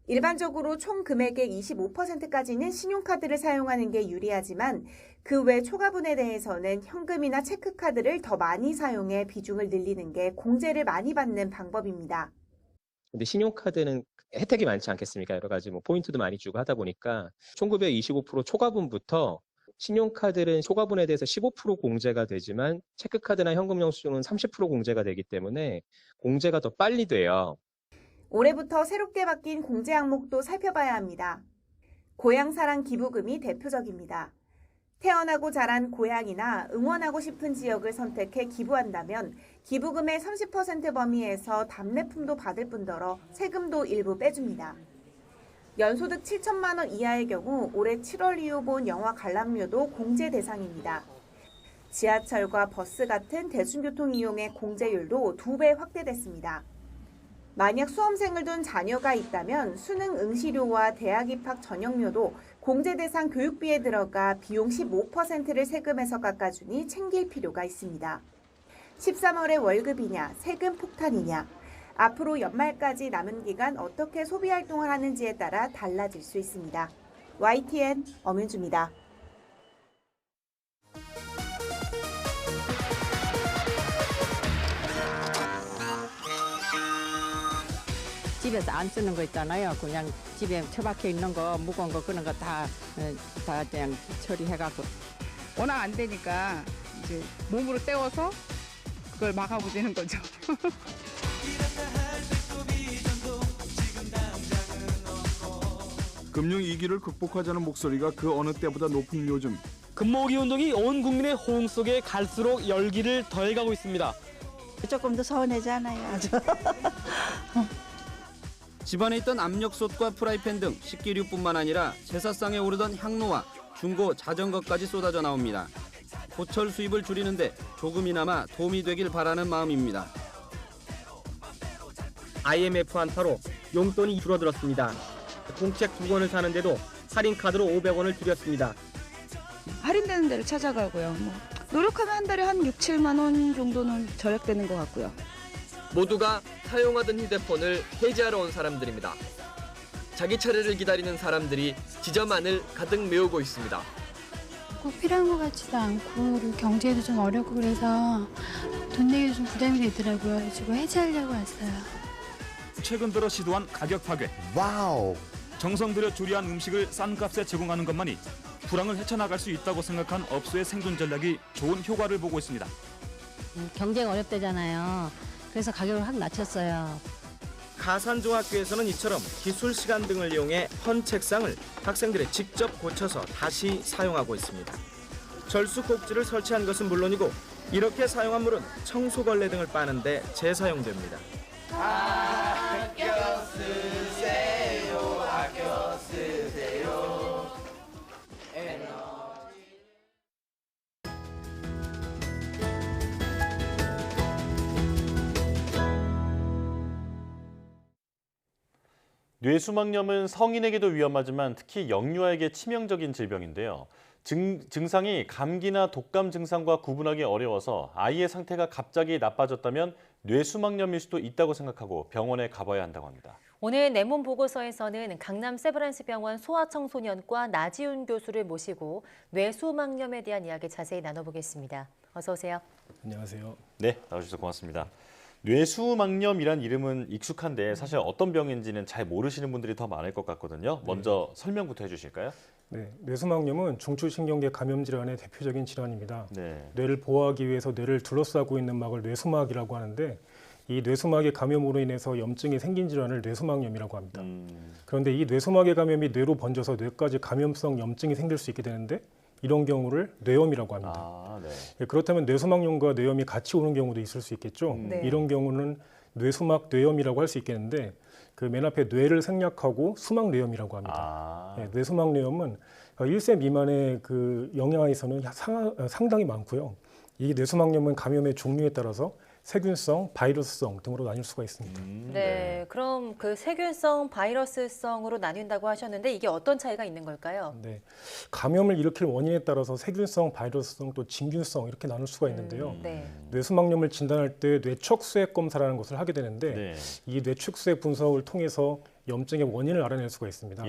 일반적으로 총 금액의 25%까지는 신용카드를 사용하는 게 유리하지만 그 외 초과분에 대해서는 현금이나 체크카드를 더 많이 사용해 비중을 늘리는 게 공제를 많이 받는 방법입니다. 근데 신용카드는 혜택이 많지 않겠습니까? 여러 가지 포인트도 많이 주고 하다 보니까 총 금액 25% 초과분부터 신용카드는 초과분에 대해서 15% 공제가 되지만 체크카드나 현금 영수증은 30% 공제가 되기 때문에 공제가 더 빨리 돼요. 올해부터 새롭게 바뀐 공제 항목도 살펴봐야 합니다. 고향사랑 기부금이 대표적입니다. 태어나고 자란 고향이나 응원하고 싶은 지역을 선택해 기부한다면 기부금의 30% 범위에서 답례품도 받을 뿐더러 세금도 일부 빼줍니다. 연소득 7천만 원 이하의 경우 올해 7월 이후 본 영화 관람료도 공제 대상입니다. 지하철과 버스 같은 대중교통 이용의 공제율도 2배 확대됐습니다. 만약 수험생을 둔 자녀가 있다면 수능 응시료와 대학 입학 전형료도 공제 대상 교육비에 들어가 비용 15%를 세금에서 깎아주니 챙길 필요가 있습니다. 13월에 월급이냐, 세금 폭탄이냐, 앞으로 연말까지 남은 기간 어떻게 소비 활동을 하는지에 따라 달라질 수 있습니다. YTN 엄윤주입니다. 집에서 안 쓰는 거 있잖아요. 그냥 집에 처박혀 있는 거, 무거운 거 그런 거 다 그냥 처리해갖고. 워낙 안 되니까 이제 몸으로 때워서 그걸 막아보자는 거죠. 금융위기를 극복하자는 목소리가 그 어느 때보다 높은 요즘. 금모으기 운동이 온 국민의 호응 속에 갈수록 열기를 더해가고 있습니다. 조금 더 서운하잖아요. 아주. 집안에 있던 압력솥과 프라이팬 등 식기류뿐만 아니라 제사상에 오르던 향로와 중고 자전거까지 쏟아져 나옵니다. 고철 수입을 줄이는데 조금이나마 도움이 되길 바라는 마음입니다. IMF 한파로 용돈이 줄어들었습니다. 공책 2권을 사는데도 할인카드로 500원을 드렸습니다. 할인되는 데를 찾아가고요. 노력하면 한 달에 한 6, 7만 원 정도는 절약되는 것 같고요. 모두가 사용하던 휴대폰을 해지하러 온 사람들입니다. 자기 차례를 기다리는 사람들이 지점 안을 가득 메우고 있습니다. 꼭 필요한 것 같지도 않고 경제도 좀 어렵고 그래서 돈 내기도 좀 부담이 되더라고요. 그래서 해지하려고 왔어요. 최근 들어 시도한 가격 파괴. 와우. 정성 들여 조리한 음식을 싼 값에 제공하는 것만이 불황을 헤쳐나갈 수 있다고 생각한 업소의 생존 전략이 좋은 효과를 보고 있습니다. 경제가 어렵대잖아요. 그래서 가격을 확 낮췄어요. 가산중학교에서는 이처럼 기술 시간 등을 이용해 헌 책상을 학생들이 직접 고쳐서 다시 사용하고 있습니다. 절수 꼭지를 설치한 것은 물론이고 이렇게 사용한 물은 청소걸레 등을 빠는 데 재사용됩니다. 아껴 쓰세요, 아껴 쓰세요. 뇌수막염은 성인에게도 위험하지만 특히 영유아에게 치명적인 질병인데요. 증상이 감기나 독감 증상과 구분하기 어려워서 아이의 상태가 갑자기 나빠졌다면 뇌수막염일 수도 있다고 생각하고 병원에 가봐야 한다고 합니다. 오늘 내몸 보고서에서는 강남 세브란스병원 소아청소년과 나지훈 교수를 모시고 뇌수막염에 대한 이야기 자세히 나눠보겠습니다. 어서 오세요. 안녕하세요. 네, 나와주셔서 고맙습니다. 뇌수막염이란 이름은 익숙한데 사실 어떤 병인지는 잘 모르시는 분들이 더 많을 것 같거든요. 먼저 설명부터 해주실까요? 네, 뇌수막염은 중추신경계 감염 질환의 대표적인 질환입니다. 네. 뇌를 보호하기 위해서 뇌를 둘러싸고 있는 막을 뇌수막이라고 하는데 이 뇌수막의 감염으로 인해서 염증이 생긴 질환을 뇌수막염이라고 합니다. 그런데 이 뇌수막의 감염이 뇌로 번져서 뇌까지 감염성 염증이 생길 수 있게 되는데 이런 경우를 뇌염이라고 합니다. 네, 그렇다면 뇌수막염과 뇌염이 같이 오는 경우도 있을 수 있겠죠. 네. 이런 경우는 뇌수막 뇌염이라고 할 수 있겠는데 그 맨 앞에 뇌를 생략하고 수막뇌염이라고 합니다. 네, 뇌수막뇌염은 1세 미만의 그 영양에서는 상당히 많고요. 이 뇌수막염은 감염의 종류에 따라서 세균성, 바이러스성 등으로 나뉠 수가 있습니다. 네, 그럼 그 세균성, 바이러스성으로 나뉜다고 하셨는데 이게 어떤 차이가 있는 걸까요? 네, 감염을 일으킬 원인에 따라서 세균성, 바이러스성, 또 진균성 이렇게 나눌 수가 있는데요. 뇌수막염을 진단할 때 뇌척수액 검사라는 것을 하게 되는데 이 뇌척수액 분석을 통해서 염증의 원인을 알아낼 수가 있습니다.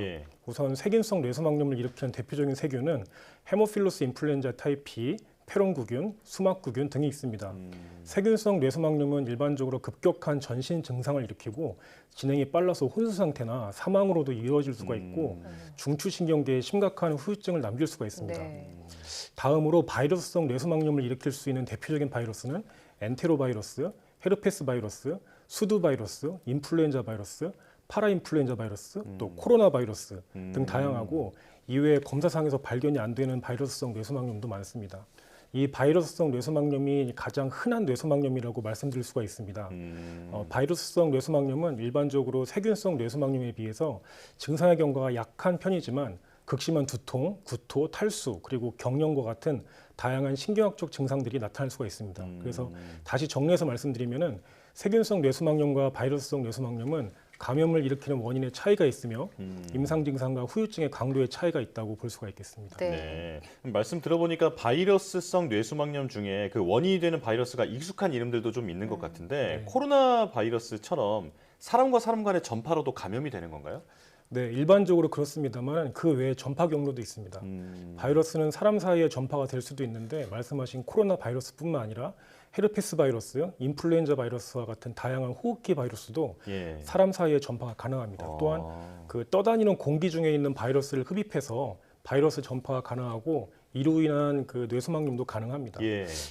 우선 세균성 뇌수막염을 일으키는 대표적인 세균은 헤모필러스 인플루엔자 타입 B, 페론구균, 수막구균 등이 있습니다. 세균성 뇌수막염은 일반적으로 급격한 전신 증상을 일으키고 진행이 빨라서 혼수 상태나 사망으로도 이어질 수가 있고 중추신경계에 심각한 후유증을 남길 수가 있습니다. 다음으로 바이러스성 뇌수막염을 일으킬 수 있는 대표적인 바이러스는 엔테로바이러스, 헤르페스 바이러스, 수두 바이러스, 인플루엔자 바이러스, 파라인플루엔자 바이러스, 또 코로나 바이러스 등 다양하고 이외에 검사상에서 발견이 안 되는 바이러스성 뇌수막염도 많습니다. 이 바이러스성 뇌수막염이 가장 흔한 뇌수막염이라고 말씀드릴 수가 있습니다. 바이러스성 뇌수막염은 일반적으로 세균성 뇌수막염에 비해서 증상의 경과가 약한 편이지만 극심한 두통, 구토, 탈수, 그리고 경련과 같은 다양한 신경학적 증상들이 나타날 수가 있습니다. 그래서 다시 정리해서 말씀드리면은 세균성 뇌수막염과 바이러스성 뇌수막염은 감염을 일으키는 원인의 차이가 있으며 임상 증상과 후유증의 강도의 차이가 있다고 볼 수가 있겠습니다. 말씀 들어보니까 바이러스성 뇌수막염 중에 그 원인이 되는 바이러스가 익숙한 이름들도 좀 있는 것 같은데 코로나 바이러스처럼 사람과 사람 간의 전파로도 감염이 되는 건가요? 네, 일반적으로 그렇습니다만 그 외에 전파 경로도 있습니다. 바이러스는 사람 사이에 전파가 될 수도 있는데 말씀하신 코로나 바이러스뿐만 아니라 헤르페스 바이러스, 인플루엔자 바이러스와 같은 다양한 호흡기 바이러스도 사람 사이에 전파가 가능합니다. 또한 그 떠다니는 공기 중에 있는 바이러스를 흡입해서 바이러스 전파가 가능하고 이로 인한 그 뇌수막염도 가능합니다.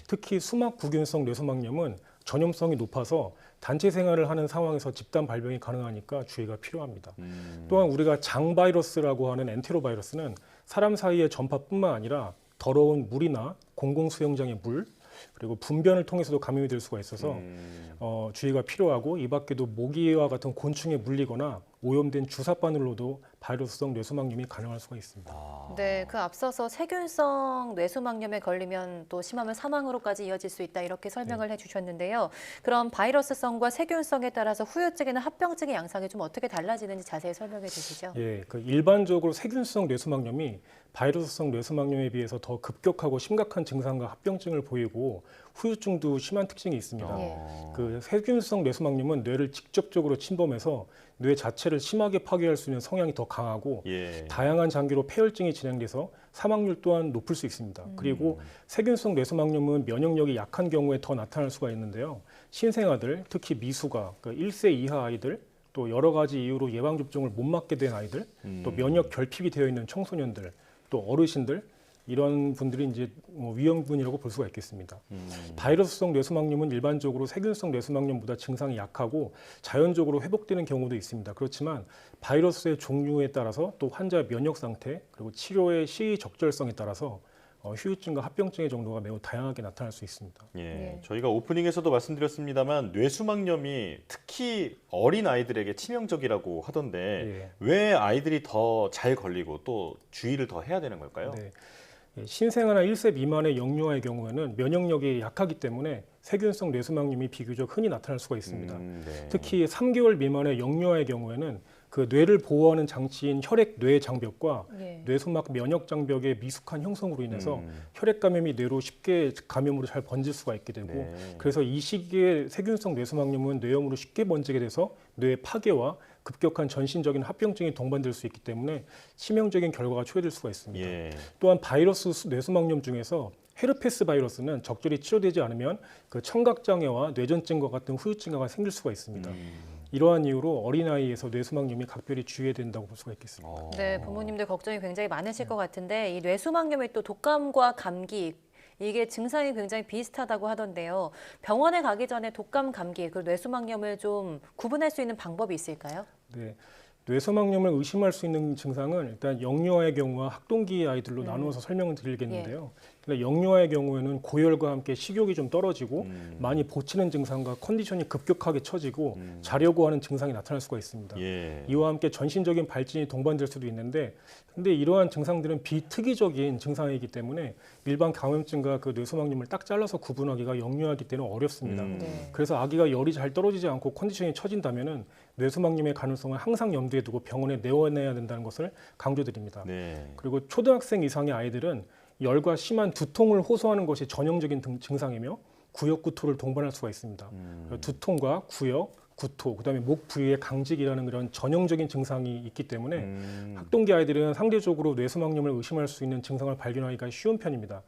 특히 수막구균성 뇌수막염은 전염성이 높아서 단체 생활을 하는 상황에서 집단 발병이 가능하니까 주의가 필요합니다. 또한 우리가 장 바이러스라고 하는 엔테로바이러스는 사람 사이의 전파뿐만 아니라 더러운 물이나 공공수영장의 물, 그리고 분변을 통해서도 감염이 될 수가 있어서 주의가 필요하고 이 밖에도 모기와 같은 곤충에 물리거나 오염된 주사 바늘로도 바이러스성 뇌수막염이 가능할 수가 있습니다. 네, 그 앞서서 세균성 뇌수막염에 걸리면 또 심하면 사망으로까지 이어질 수 있다 이렇게 설명을 해주셨는데요. 그럼 바이러스성과 세균성에 따라서 후유증이나 합병증의 양상이 좀 어떻게 달라지는지 자세히 설명해 주시죠. 예, 그 일반적으로 세균성 뇌수막염이 바이러스성 뇌수막염에 비해서 더 급격하고 심각한 증상과 합병증을 보이고 후유증도 심한 특징이 있습니다. 그 세균성 뇌수막염은 뇌를 직접적으로 침범해서 뇌 자체를 심하게 파괴할 수 있는 성향이 더 강하고 다양한 장기로 폐혈증이 진행돼서 사망률 또한 높을 수 있습니다. 그리고 세균성 뇌수막염은 면역력이 약한 경우에 더 나타날 수가 있는데요. 신생아들, 특히 미수가, 그 1세 이하 아이들, 또 여러 가지 이유로 예방접종을 못 맞게 된 아이들, 또 면역 결핍이 되어 있는 청소년들, 또 어르신들, 이런 분들이 이제 위험군이라고 볼 수가 있겠습니다. 바이러스성 뇌수막염은 일반적으로 세균성 뇌수막염보다 증상이 약하고 자연적으로 회복되는 경우도 있습니다. 그렇지만 바이러스의 종류에 따라서 또 환자의 면역 상태 그리고 치료의 시의적절성에 따라서 후유증과 합병증의 정도가 매우 다양하게 나타날 수 있습니다. 저희가 오프닝에서도 말씀드렸습니다만 뇌수막염이 특히 어린 아이들에게 치명적이라고 하던데 왜 아이들이 더 잘 걸리고 또 주의를 더 해야 되는 걸까요? 신생아나 1세 미만의 영유아의 경우에는 면역력이 약하기 때문에 세균성 뇌수막염이 비교적 흔히 나타날 수가 있습니다. 특히 3개월 미만의 영유아의 경우에는 그 뇌를 보호하는 장치인 혈액-뇌 장벽과 뇌수막 면역 장벽의 미숙한 형성으로 인해서 혈액 감염이 뇌로 쉽게 감염으로 잘 번질 수가 있게 되고 그래서 이 시기에 세균성 뇌수막염은 뇌염으로 쉽게 번지게 돼서 뇌 파괴와 급격한 전신적인 합병증이 동반될 수 있기 때문에 치명적인 결과가 초래될 수가 있습니다. 또한 바이러스 뇌수막염 중에서 헤르페스 바이러스는 적절히 치료되지 않으면 그 청각장애와 뇌전증과 같은 후유증가 생길 수가 있습니다. 이러한 이유로 어린아이에서 뇌수막염이 각별히 주의해야 된다고 볼 수가 있겠습니다. 네, 부모님들 걱정이 굉장히 많으실 것 같은데 이 뇌수막염이 또 독감과 감기 이게 증상이 굉장히 비슷하다고 하던데요. 병원에 가기 전에 독감, 감기, 그리고 뇌수막염을 좀 구분할 수 있는 방법이 있을까요? 네, 뇌수막염을 의심할 수 있는 증상은 일단 영유아의 경우와 학동기 아이들로 나누어서 설명을 드리겠는데요. 근데 영유아의 경우에는 고열과 함께 식욕이 좀 떨어지고 많이 보치는 증상과 컨디션이 급격하게 처지고 자려고 하는 증상이 나타날 수가 있습니다. 예. 이와 함께 전신적인 발진이 동반될 수도 있는데 근데 이러한 증상들은 비특이적인 증상이기 때문에 일반 감염증과 그 뇌수막염을 딱 잘라서 구분하기가 영유아기 때는 어렵습니다. 그래서 아기가 열이 잘 떨어지지 않고 컨디션이 처진다면은 뇌수막염의 가능성을 항상 염두에 두고 병원에 내원해야 된다는 것을 강조드립니다. 네. 그리고 초등학생 이상의 아이들은 열과 심한 두통을 호소하는 것이 전형적인 증상이며 구역구토를 동반할 수가 있습니다. 두통과 구역, 구토, 그다음에 목 부위의 강직이라는 그런 전형적인 증상이 있기 때문에 학동기 아이들은 상대적으로 뇌수막염을 의심할 수 있는 증상을 발견하기가 쉬운 편입니다.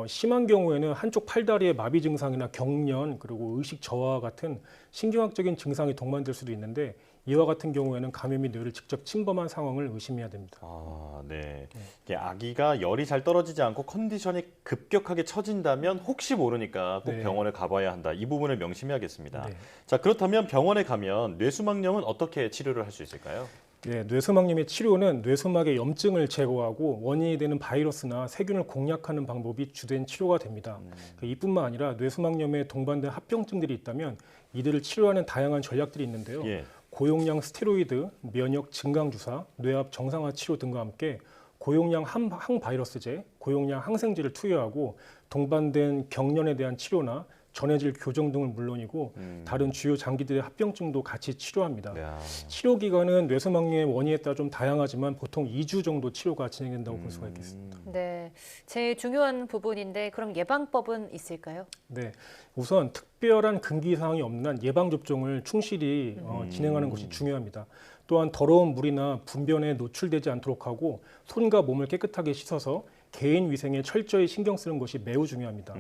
심한 경우에는 한쪽 팔다리의 마비 증상이나 경련 그리고 의식 저하와 같은 신경학적인 증상이 동반될 수도 있는데 이와 같은 경우에는 감염이 뇌를 직접 침범한 상황을 의심해야 됩니다. 아, 네. 이게 아기가 열이 잘 떨어지지 않고 컨디션이 급격하게 처진다면 혹시 모르니까 꼭 네. 병원에 가봐야 한다. 이 부분을 명심해야겠습니다. 네. 자, 그렇다면 병원에 가면 뇌수막염은 어떻게 치료를 할 수 있을까요? 네, 뇌수막염의 치료는 뇌수막의 염증을 제거하고 원인이 되는 바이러스나 세균을 공략하는 방법이 주된 치료가 됩니다. 이뿐만 아니라 뇌수막염에 동반된 합병증들이 있다면 이들을 치료하는 다양한 전략들이 있는데요. 예. 고용량 스테로이드, 면역 증강 주사, 뇌압 정상화 치료 등과 함께 고용량 항바이러스제, 고용량 항생제를 투여하고 동반된 경련에 대한 치료나 전해질 교정 등은 물론이고 다른 주요 장기들의 합병증도 같이 치료합니다. 야. 치료 기간은 뇌수막염의 원인에 따라 좀 다양하지만 보통 2주 정도 치료가 진행된다고 볼 수가 있겠습니다. 네, 제일 중요한 부분인데 그럼 예방법은 있을까요? 네, 우선 특별한 금기 사항이 없는 한 예방 접종을 충실히 진행하는 것이 중요합니다. 또한 더러운 물이나 분변에 노출되지 않도록 하고 손과 몸을 깨끗하게 씻어서 개인 위생에 철저히 신경 쓰는 것이 매우 중요합니다.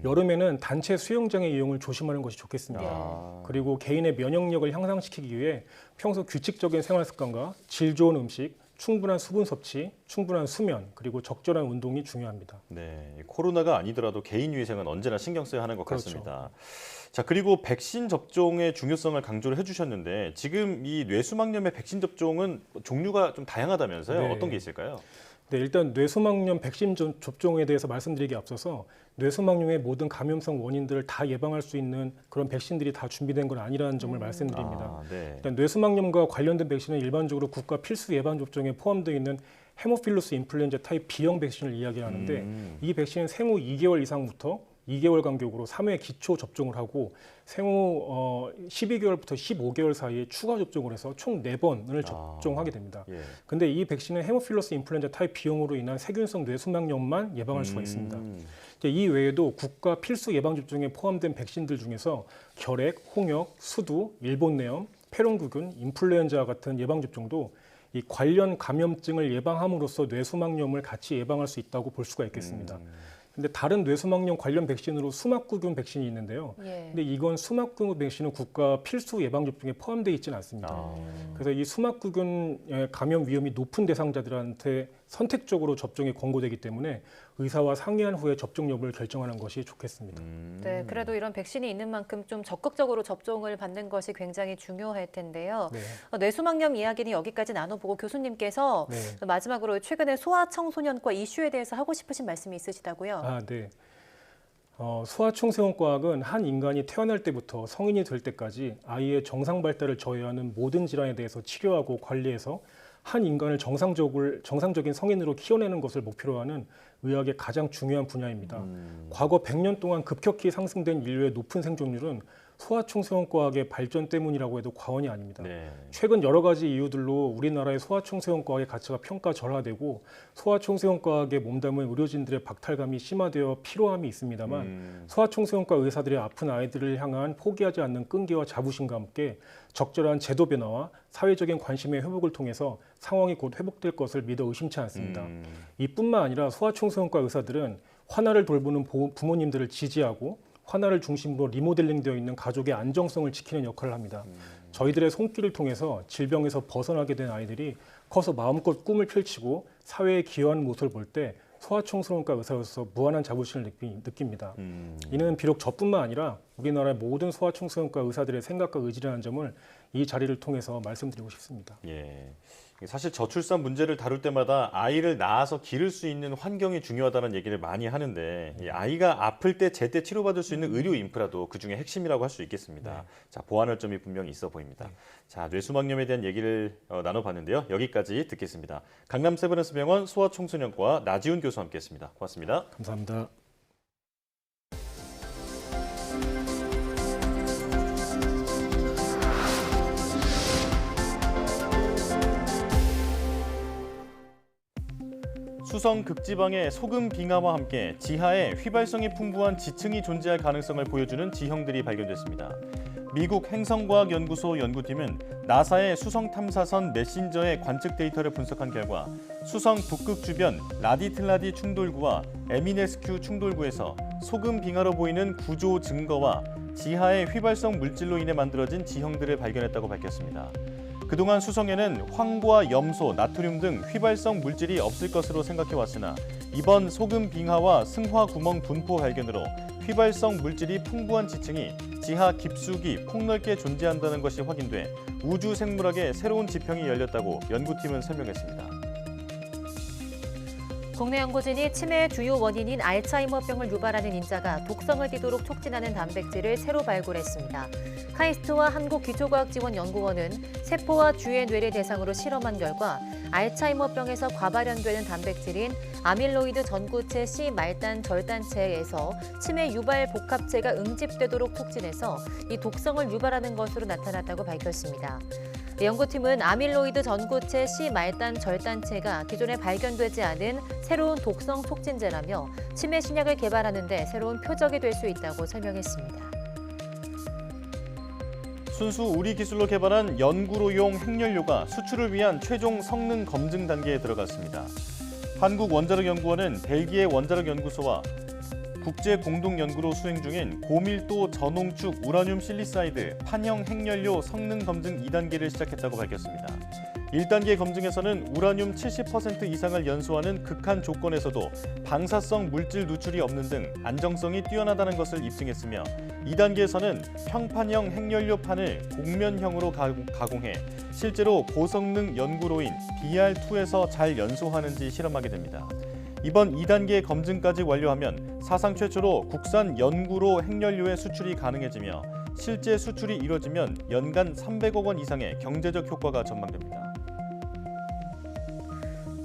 여름에는 단체 수영장의 이용을 조심하는 것이 좋겠습니다. 그리고 개인의 면역력을 향상시키기 위해 평소 규칙적인 생활 습관과 질 좋은 음식, 충분한 수분 섭취, 충분한 수면, 그리고 적절한 운동이 중요합니다. 네, 코로나가 아니더라도 개인 위생은 언제나 신경 써야 하는 것 그렇죠. 같습니다. 자, 그리고 백신 접종의 중요성을 강조를 해주셨는데 지금 이 뇌수막염의 백신 접종은 종류가 좀 다양하다면서요? 네. 어떤 게 있을까요? 네, 일단 뇌수막염 백신 접종에 대해서 말씀드리기 앞서서 뇌수막염의 모든 감염성 원인들을 다 예방할 수 있는 그런 백신들이 다 준비된 건 아니라는 점을 말씀드립니다. 아, 네. 일단 뇌수막염과 관련된 백신은 일반적으로 국가 필수 예방 접종에 포함되어 있는 헤모필러스 인플루엔자 타입 B형 백신을 이야기하는데 이 백신은 생후 2개월 이상부터 2개월 간격으로 3회 기초 접종을 하고 생후 12개월부터 15개월 사이에 추가 접종을 해서 총 4번을 접종하게 됩니다. 근데 이 백신은 헤모필러스 인플루엔자 타입 B형으로 인한 세균성 뇌수막염만 예방할 수가 있습니다. 이 외에도 국가 필수 예방 접종에 포함된 백신들 중에서 결핵, 홍역, 수두, 일본내염, 폐렴구균, 인플루엔자와 같은 예방 접종도 이 관련 감염증을 예방함으로써 뇌수막염을 같이 예방할 수 있다고 볼 수가 있겠습니다. 근데 다른 뇌수막염 관련 백신으로 수막구균 백신이 있는데요. 근데 이건 수막구균 백신은 국가 필수 예방 접종에 포함되어 있지는 않습니다. 그래서 이 수막구균 감염 위험이 높은 대상자들한테 선택적으로 접종이 권고되기 때문에 의사와 상의한 후에 접종 여부를 결정하는 것이 좋겠습니다. 네, 그래도 이런 백신이 있는 만큼 좀 적극적으로 접종을 받는 것이 굉장히 중요할 텐데요. 네. 뇌수막염 이야기는 여기까지 나눠보고 교수님께서 마지막으로 최근에 소아청소년과 이슈에 대해서 하고 싶으신 말씀이 있으시다고요? 아, 네. 소아청소년과학은 한 인간이 태어날 때부터 성인이 될 때까지 아이의 정상 발달을 저해하는 모든 질환에 대해서 치료하고 관리해서 한 인간을 정상적인 성인으로 키워내는 것을 목표로 하는 의학의 가장 중요한 분야입니다. 과거 100년 동안 급격히 상승된 인류의 높은 생존율은 소아청소년과학의 발전 때문이라고 해도 과언이 아닙니다. 최근 여러 가지 이유들로 우리나라의 소아청소년과학의 가치가 평가절하되고 소아청소년과학에 몸담은 의료진들의 박탈감이 심화되어 피로함이 있습니다만 소아청소년과 의사들의 아픈 아이들을 향한 포기하지 않는 끈기와 자부심과 함께 적절한 제도 변화와 사회적인 관심의 회복을 통해서 상황이 곧 회복될 것을 믿어 의심치 않습니다. 이뿐만 아니라 소아청소년과 의사들은 환아를 돌보는 부모님들을 지지하고 환아를 중심으로 리모델링되어 있는 가족의 안정성을 지키는 역할을 합니다. 저희들의 손길을 통해서 질병에서 벗어나게 된 아이들이 커서 마음껏 꿈을 펼치고 사회에 기여하는 모습을 볼 때 소아청소년과 의사로서 무한한 자부심을 느낍니다. 이는 비록 저뿐만 아니라 우리나라의 모든 소아청소년과 의사들의 생각과 의지라는 점을 이 자리를 통해서 말씀드리고 싶습니다. 예. 사실 저출산 문제를 다룰 때마다 아이를 낳아서 기를 수 있는 환경이 중요하다는 얘기를 많이 하는데 이 아이가 아플 때 제때 치료받을 수 있는 의료 인프라도 그중에 핵심이라고 할 수 있겠습니다. 자, 보완할 점이 분명히 있어 보입니다. 자, 뇌수막염에 대한 얘기를 나눠봤는데요. 여기까지 듣겠습니다. 강남 세브란스병원 소아청소년과 나지훈 교수와 함께했습니다. 고맙습니다. 감사합니다. 수성 극지방의 소금 빙하와 함께 지하에 휘발성이 풍부한 지층이 존재할 가능성을 보여주는 지형들이 발견됐습니다. 미국 행성과학연구소 연구팀은 나사의 수성 탐사선 메신저의 관측 데이터를 분석한 결과 수성 북극 주변 라디틀라디 충돌구와 에미네스큐 충돌구에서 소금 빙하로 보이는 구조 증거와 지하의 휘발성 물질로 인해 만들어진 지형들을 발견했다고 밝혔습니다. 그동안 수성에는 황과 염소, 나트륨 등 휘발성 물질이 없을 것으로 생각해왔으나 이번 소금 빙하와 승화 구멍 분포 발견으로 휘발성 물질이 풍부한 지층이 지하 깊숙이 폭넓게 존재한다는 것이 확인돼 우주 생물학의 새로운 지평이 열렸다고 연구팀은 설명했습니다. 국내 연구진이 치매의 주요 원인인 알츠하이머병을 유발하는 인자가 독성을 띠도록 촉진하는 단백질을 새로 발굴했습니다. 카이스트와 한국기초과학지원연구원은 세포와 주의 뇌를 대상으로 실험한 결과 알츠하이머병에서 과발현되는 단백질인 아밀로이드 전구체 C 말단 절단체에서 치매 유발 복합체가 응집되도록 촉진해서 이 독성을 유발하는 것으로 나타났다고 밝혔습니다. 연구팀은 아밀로이드 전구체 C 말단 절단체가 기존에 발견되지 않은 새로운 독성 촉진제라며 치매 신약을 개발하는 데 새로운 표적이 될 수 있다고 설명했습니다. 순수 우리 기술로 개발한 연구로용 핵연료가 수출을 위한 최종 성능 검증 단계에 들어갔습니다. 한국원자력연구원은 벨기에 원자력연구소와 국제공동연구로 수행 중인 고밀도 전홍축 우라늄 실리사이드 판형 핵연료 성능 검증 2단계를 시작했다고 밝혔습니다. 1단계 검증에서는 우라늄 70% 이상을 연소하는 극한 조건에서도 방사성 물질 누출이 없는 등 안정성이 뛰어나다는 것을 입증했으며 2단계에서는 평판형 핵연료판을 곡면형으로 가공해 실제로 고성능 연구로인 BR2에서 잘 연소하는지 실험하게 됩니다. 이번 2단계 검증까지 완료하면 사상 최초로 국산 연구로 핵연료의 수출이 가능해지며 실제 수출이 이뤄지면 연간 300억 원 이상의 경제적 효과가 전망됩니다.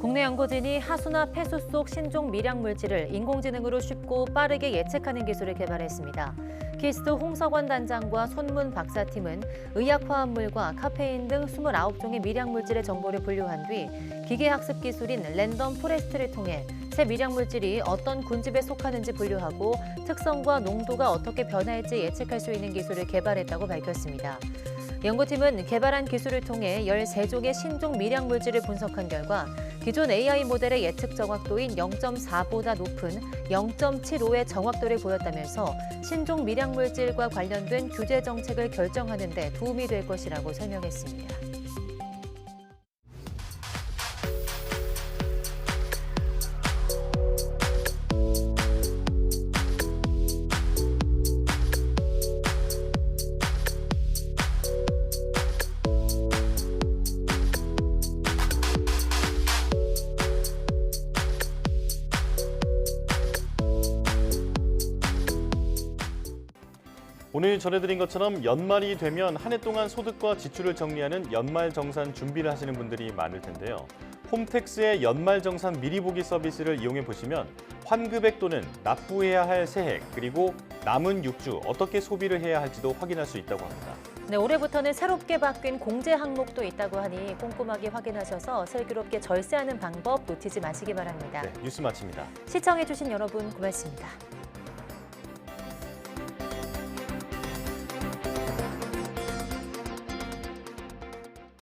국내 연구진이 하수나 폐수 속 신종 미량 물질을 인공지능으로 쉽고 빠르게 예측하는 기술을 개발했습니다. 키스트 홍석원 단장과 손문 박사팀은 의약화합물과 카페인 등 29종의 미량 물질의 정보를 분류한 뒤 기계학습 기술인 랜덤 포레스트를 통해 새 미량 물질이 어떤 군집에 속하는지 분류하고 특성과 농도가 어떻게 변할지 예측할 수 있는 기술을 개발했다고 밝혔습니다. 연구팀은 개발한 기술을 통해 13종의 신종 미량 물질을 분석한 결과 기존 AI 모델의 예측 정확도인 0.4보다 높은 0.75의 정확도를 보였다면서 신종 미량 물질과 관련된 규제 정책을 결정하는 데 도움이 될 것이라고 설명했습니다. 오늘 전해드린 것처럼 연말이 되면 한 해 동안 소득과 지출을 정리하는 연말정산 준비를 하시는 분들이 많을 텐데요. 홈택스의 연말정산 미리보기 서비스를 이용해 보시면 환급액 또는 납부해야 할 세액, 그리고 남은 6주 어떻게 소비를 해야 할지도 확인할 수 있다고 합니다. 네, 올해부터는 새롭게 바뀐 공제 항목도 있다고 하니 꼼꼼하게 확인하셔서 슬기롭게 절세하는 방법 놓치지 마시기 바랍니다. 네, 뉴스 마칩니다. 시청해주신 여러분 고맙습니다.